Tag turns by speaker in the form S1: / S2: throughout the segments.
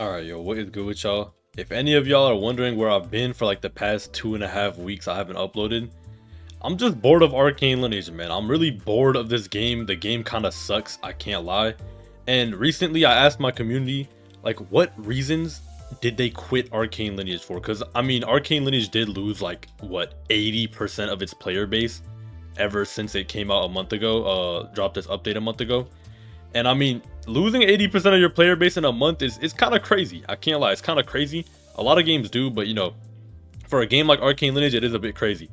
S1: Alright, yo, what is good with y'all? If any of y'all are wondering where I've been for like the past 2.5 weeks, I haven't uploaded. I'm just bored of Arcane Lineage, man. I'm really bored of this game. The game kind of sucks, I can't lie. And recently I asked my community, like, what reasons did they quit Arcane Lineage for? Because, I mean, Arcane Lineage did lose, like, what, 80% of its player base ever since it came out a month ago, dropped its update a month ago. And I mean, losing 80% of your player base in a month is kind of crazy. I can't lie, it's kind of crazy. A lot of games do, but you know, for a game like Arcane Lineage, it is a bit crazy.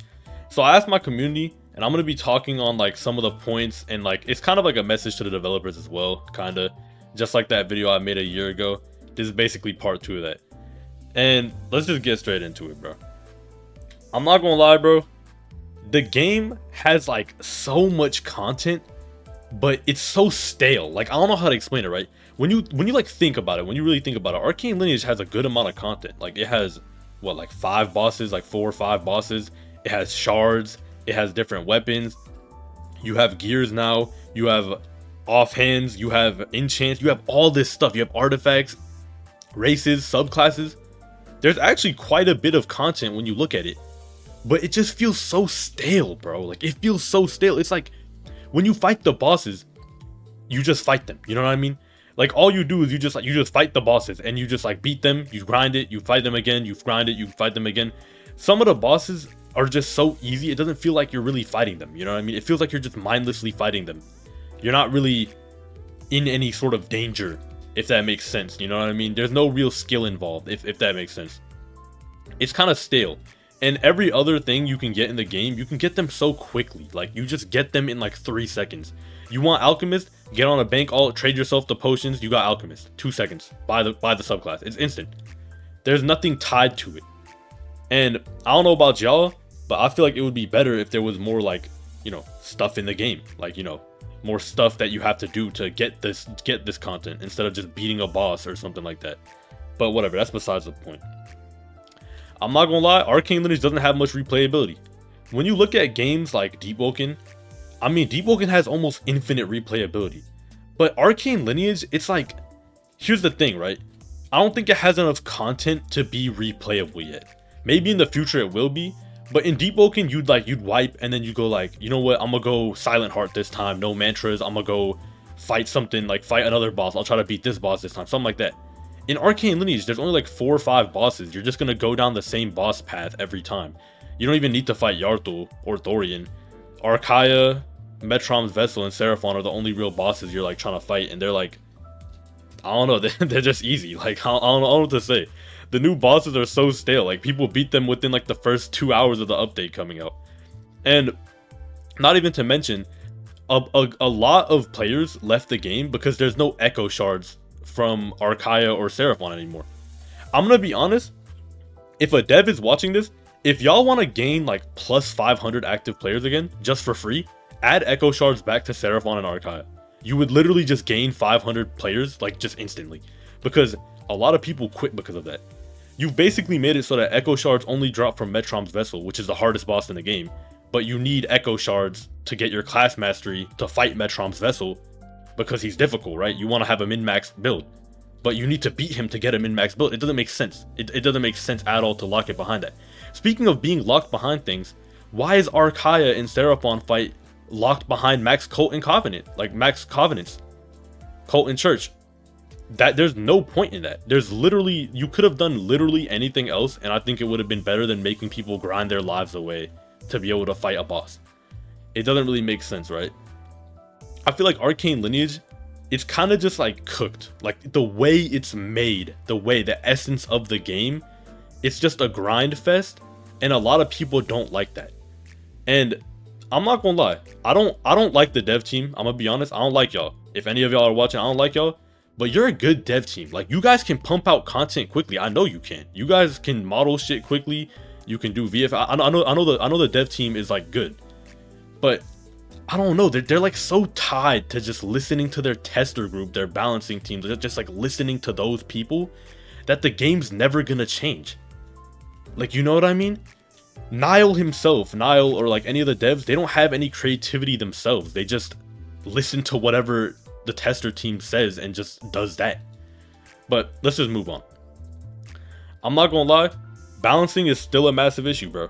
S1: So I asked my community, and I'm going to be talking on like some of the points, and like it's kind of like a message to the developers as well, kind of just like that video I made a year ago. This is basically part 2 of that. And let's just get straight into it, bro. I'm not gonna lie, bro. The game has like so much content, but it's so stale. Like, I don't know how to explain it, right? When you like think about it, when you really think about it, Arcane Lineage has a good amount of content. Like, it has what, like 5 bosses, like 4 or 5 bosses. It has shards, it has different weapons, you have gears now, you have offhands, you have enchants, you have all this stuff, you have artifacts, races, subclasses. There's actually quite a bit of content when you look at it, but it just feels so stale, bro. Like, it feels so stale. It's like when you fight the bosses, you just fight them, you know what I mean? Like, all you do is you just fight the bosses, and you just like beat them, you grind it, you fight them again, you grind it, you fight them again. Some of the bosses are just so easy, it doesn't feel like you're really fighting them, you know what I mean? It feels like you're just mindlessly fighting them. You're not really in any sort of danger, if that makes sense, you know what I mean? There's no real skill involved, if that makes sense. It's kind of stale. And every other thing you can get in the game, you can get them so quickly. Like, you just get them in like 3 seconds. You want Alchemist? Get on a bank, trade yourself the potions, you got Alchemist. 2 seconds. Buy the subclass. It's instant. There's nothing tied to it. And I don't know about y'all, but I feel like it would be better if there was more, like, you know, stuff in the game. Like, you know, more stuff that you have to do to get this content, instead of just beating a boss or something like that. But whatever, that's besides the point. I'm not gonna lie, Arcane Lineage doesn't have much replayability. When you look at games like Deepwoken, I mean, Deepwoken has almost infinite replayability. But Arcane Lineage, it's like, here's the thing, right? I don't think it has enough content to be replayable yet. Maybe in the future it will be, but in Deepwoken, you'd wipe, and then you go like, you know what, I'm gonna go Silent Heart this time, no mantras, I'm gonna go fight something, like fight another boss, I'll try to beat this boss this time, something like that. In Arcane Lineage, there's only like 4 or 5 bosses. You're just gonna go down the same boss path every time. You don't even need to fight Yarthul or Thorian. Archaea, Metrom's Vessel, and Seraphon are the only real bosses you're like trying to fight, and they're like, I don't know, they're just easy. Like, I don't know what to say. The new bosses are so stale. Like, people beat them within like the first 2 hours of the update coming out. And not even to mention, a lot of players left the game because there's no echo shards from Archaea or Seraphon anymore. I'm gonna be honest, if a dev is watching this, if y'all want to gain like plus 500 active players again, just for free, add echo shards back to Seraphon and Archaea. You would literally just gain 500 players, like, just instantly. Because a lot of people quit because of that. You've basically made it so that echo shards only drop from Metrom's Vessel, which is the hardest boss in the game. But you need echo shards to get your class mastery to fight Metrom's Vessel, because he's difficult, right? You want to have a min-max build, but you need to beat him to get a min-max build. It doesn't make sense. It doesn't make sense at all to lock it behind that. Speaking of being locked behind things, why is Archaea and Seraphon fight locked behind max cult and covenant, like max covenants, cult and church? That there's no point in that. There's literally, you could have done literally anything else, and I think it would have been better than making people grind their lives away to be able to fight a boss. It doesn't really make sense, right? I feel like Arcane Lineage, it's kind of just like cooked. Like, the way it's made, the essence of the game, it's just a grind fest, and a lot of people don't like that. And I'm not gonna lie, I don't like the dev team. I'm gonna be honest, I don't like y'all. If any of y'all are watching, I don't like y'all, but you're a good dev team. Like, you guys can pump out content quickly. I know you can. You guys can model shit quickly. You can do VFX. I know the dev team is like good, but I don't know, they're like so tied to just listening to their tester group, their balancing teams. They're just like listening to those people, that the game's never gonna change. Like, you know what I mean? Nile himself, or like any of the devs, they don't have any creativity themselves. They just listen to whatever the tester team says and just does that. But let's just move on. I'm not gonna lie, balancing is still a massive issue, bro.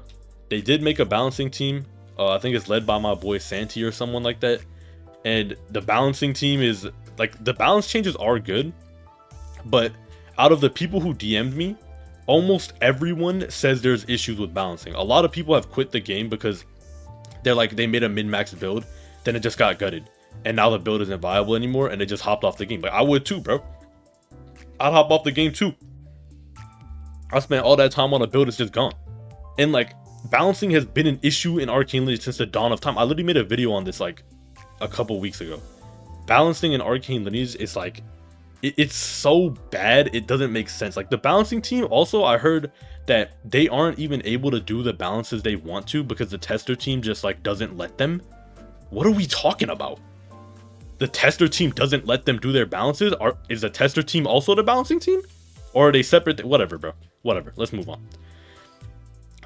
S1: They did make a balancing team. I think it's led by my boy Santi or someone like that. And the balancing team is like, the balance changes are good, but out of the people who DM'd me, almost everyone says there's issues with balancing. A lot of people have quit the game because they're like, they made a min-max build, then it just got gutted, and now the build isn't viable anymore, and they just hopped off the game. Like, I would too, bro. I'd hop off the game too. I spent all that time on a build, it's just gone. And like, balancing has been an issue in Arcane Lineage since the dawn of time. I literally made a video on this like a couple weeks ago. Balancing in Arcane Lineage is like, it's so bad, it doesn't make sense. Like, the balancing team also, I heard that they aren't even able to do the balances they want to because the tester team just like doesn't let them. What are we talking about? The tester team doesn't let them do their balances? Is the tester team also the balancing team? Or are they separate? Whatever, bro. Whatever. Let's move on.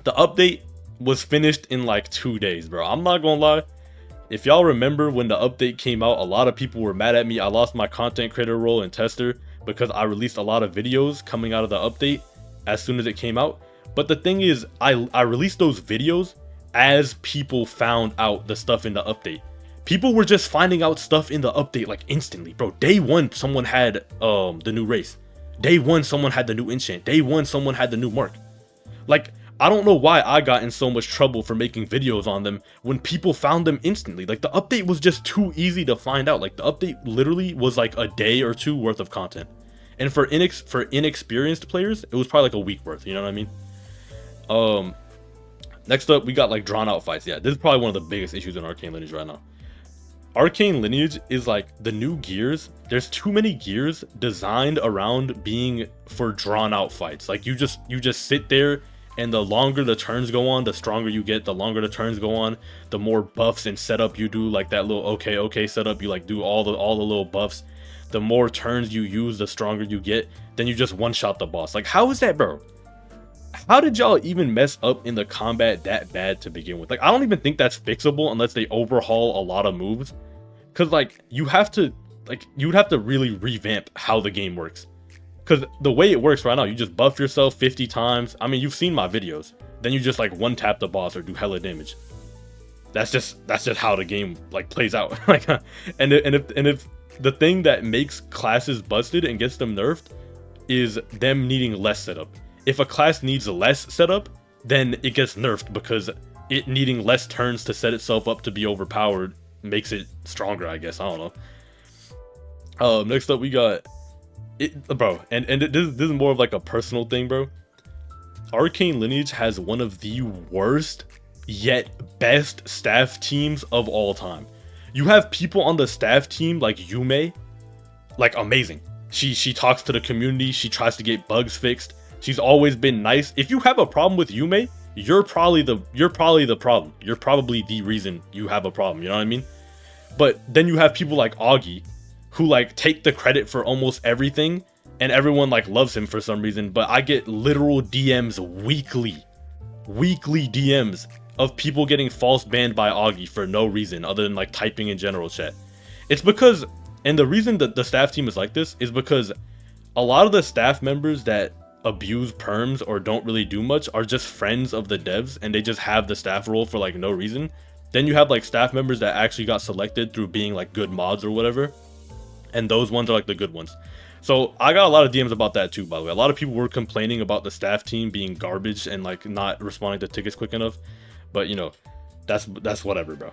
S1: The update was finished in like 2 days, bro. I'm not gonna lie. If y'all remember when the update came out, a lot of people were mad at me. I lost my content creator role in tester because I released a lot of videos coming out of the update as soon as it came out. But the thing is, I released those videos as people found out the stuff in the update. People were just finding out stuff in the update like instantly, bro. Day one, someone had the new race. Day one, someone had the new enchant. Day one, someone had the new mark. Like, I don't know why I got in so much trouble for making videos on them when people found them instantly. Like, the update was just too easy to find out. Like, the update literally was like a day or two worth of content. And for inexperienced players, it was probably like a week worth, you know what I mean? Next up, we got like drawn out fights. Yeah, this is probably one of the biggest issues in Arcane Lineage right now. Arcane Lineage is like the new gears. There's too many gears designed around being for drawn out fights. Like, you just sit there, and the longer the turns go on, the stronger you get. The longer the turns go on, the more buffs and setup you do, like that little okay setup. You like do all the little buffs. The more turns you use, the stronger you get. Then you just one-shot the boss. Like, how is that, bro? How did y'all even mess up in the combat that bad to begin with? Like, I don't even think that's fixable unless they overhaul a lot of moves. Cause like, you'd have to really revamp how the game works. Cause the way it works right now, you just buff yourself 50 times. I mean, you've seen my videos. Then you just like one tap the boss or do hella damage. That's just how the game like plays out. Like, and if the thing that makes classes busted and gets them nerfed is them needing less setup. If a class needs less setup, then it gets nerfed because it needing less turns to set itself up to be overpowered makes it stronger, I guess. I don't know. Next up we got it, bro, and this is more of like a personal thing, bro. Arcane Lineage has one of the worst yet best staff teams of all time. You have people on the staff team like Yume, like amazing. She talks to the community, she tries to get bugs fixed. She's always been nice. If you have a problem with Yume, you're probably the problem. You're probably the reason you have a problem, you know what I mean? But then you have people like Augie, who like take the credit for almost everything, and everyone like loves him for some reason. But I get literal DMs weekly DMs of people getting false banned by Augie for no reason other than like typing in general chat. It's because, and the reason that the staff team is like this is because a lot of the staff members that abuse perms or don't really do much are just friends of the devs, and they just have the staff role for like no reason. Then you have like staff members that actually got selected through being like good mods or whatever, and those ones are like the good ones. So I got a lot of DMs about that too, by the way. A lot of people were complaining about the staff team being garbage and like not responding to tickets quick enough, but you know, that's whatever, bro.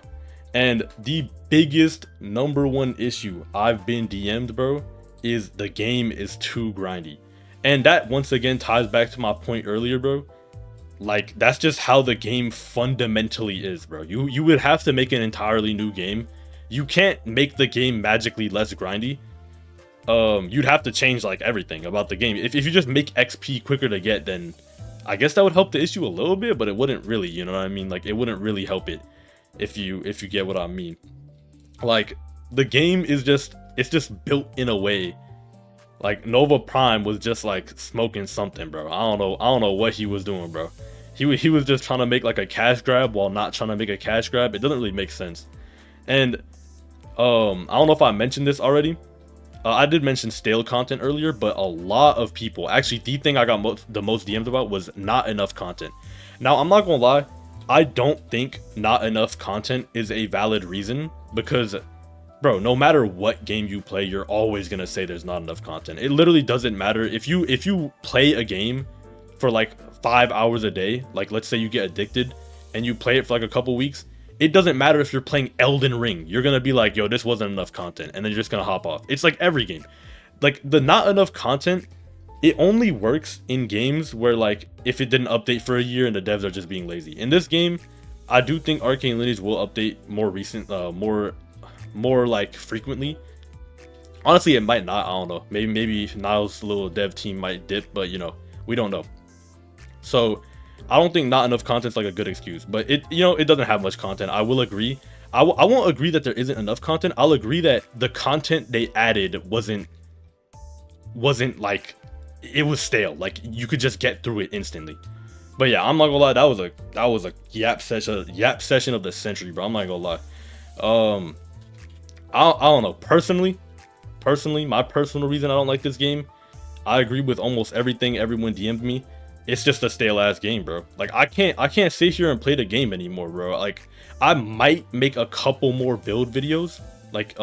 S1: And the biggest #1 issue I've been DM'd, bro, is the game is too grindy. And that once again ties back to my point earlier, bro. Like, that's just how the game fundamentally is, bro. You would have to make an entirely new game. You can't make the game magically less grindy. You'd have to change like everything about the game. If you just make XP quicker to get, then I guess that would help the issue a little bit, but it wouldn't really, you know what I mean? Like, it wouldn't really help it if you get what I mean. Like, the game is just, it's just built in a way. Like, Nova Prime was just like smoking something, bro. I don't know what he was doing, bro. He was just trying to make like a cash grab while not trying to make a cash grab. It doesn't really make sense. And I don't know if I mentioned this already. I did mention stale content earlier, but a lot of people, actually the thing I got the most DMs about was not enough content. Now, I'm not gonna lie, I don't think not enough content is a valid reason, because bro, no matter what game you play, you're always gonna say there's not enough content. It literally doesn't matter if you play a game for like 5 hours a day, like let's say you get addicted and you play it for like a couple weeks. It doesn't matter if you're playing Elden Ring. You're gonna be like, yo, this wasn't enough content, and then you're just gonna hop off. It's like every game. Like the not enough content, it only works in games where like if it didn't update for a year and the devs are just being lazy. In this game, I do think Arcane Lineage will update more like frequently. Honestly, it might not. I don't know. Maybe Niall's little dev team might dip, but you know, we don't know. So I don't think not enough content's like a good excuse, but it, you know, it doesn't have much content. I will agree. I won't agree that there isn't enough content. I'll agree that the content they added wasn't like, it was stale. Like you could just get through it instantly. But yeah, I'm not gonna lie, that was a yap session of the century, bro. I'm not gonna lie. I don't know. Personally, my personal reason I don't like this game, I agree with almost everything everyone DM'd me. It's just a stale ass game, bro. Like I can't sit here and play the game anymore, bro. Like I might make a couple more build videos. Like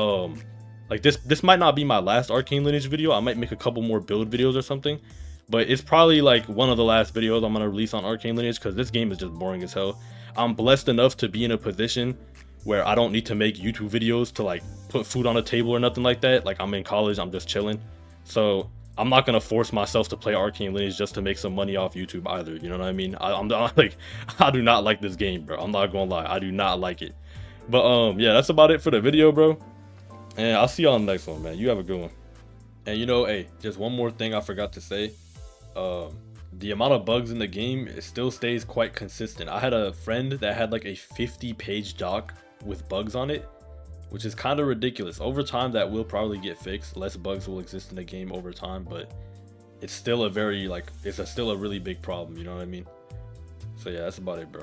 S1: this might not be my last Arcane Lineage video. I might make a couple more build videos or something. But it's probably like one of the last videos I'm gonna release on Arcane Lineage, because this game is just boring as hell. I'm blessed enough to be in a position where I don't need to make YouTube videos to like put food on the table or nothing like that. Like I'm in college, I'm just chilling. So I'm not gonna force myself to play Arcane Lineage just to make some money off YouTube either. You know what I mean? I'm like, I do not like this game, bro. I'm not gonna lie, I do not like it. But yeah, that's about it for the video, bro. And I'll see y'all on the next one, man. You have a good one. And you know, hey, just one more thing I forgot to say. The amount of bugs in the game, it still stays quite consistent. I had a friend that had like a 50-page doc with bugs on it, which is kind of ridiculous. Over time, that will probably get fixed. Less bugs will exist in the game over time, but it's still a very like, it's still a really big problem. You know what I mean? So yeah, that's about it, bro.